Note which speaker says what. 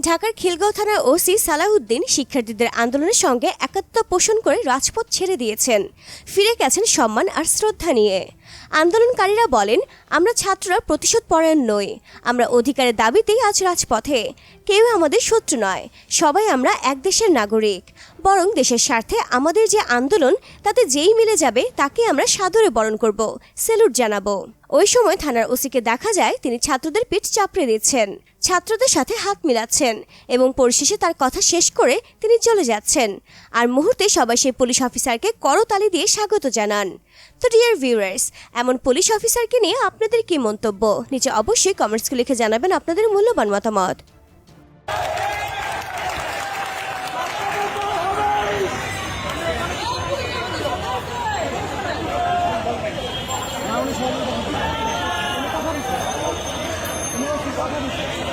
Speaker 1: ঢাকার খিলগাঁও থানার ওসি সালাহউদ্দিন শিক্ষার্থীদের আন্দোলনের সঙ্গে একাত্মতা পোষণ করে রাজপথ ছেড়ে দিয়েছেন। ফিরে গেছেন সম্মান আর শ্রদ্ধা নিয়ে। আন্দোলনকারীরা বলেন, আমরা ছাত্ররা প্রতিশোধ পরায়ণ নই, আমরা অধিকারের দাবিতেই আজ রাজপথে। কেউ আমাদের শত্রু নয়, সবাই আমরা এক দেশের নাগরিক। বরং দেশের স্বার্থে আমাদের যে আন্দোলন, তাতে যেই মিলে যাবে তাকে আমরা সাদরে বরণ করব, স্যালুট জানাবো। ওই সময় থানার ওসিকে দেখা যায় তিনি ছাত্রদের পিঠ চাপড়ে দিচ্ছেন, ছাত্রদের সাথে হাত মিলাচ্ছেন এবং পরিশেষে তার কথা শেষ করে তিনি চলে যাচ্ছেন। আর মুহূর্তে সবাই সেই পুলিশ অফিসারকে করতালি দিয়ে স্বাগত জানান। তো ডিয়ার ভিউয়ার্স, এমন পুলিশ অফিসারকে নিয়ে আপনাদের কি মন্তব্য? নিচে অবশ্যই কমেন্টসে লিখে জানাবেন আপনাদের মূল্যবান মতামত।
Speaker 2: কথা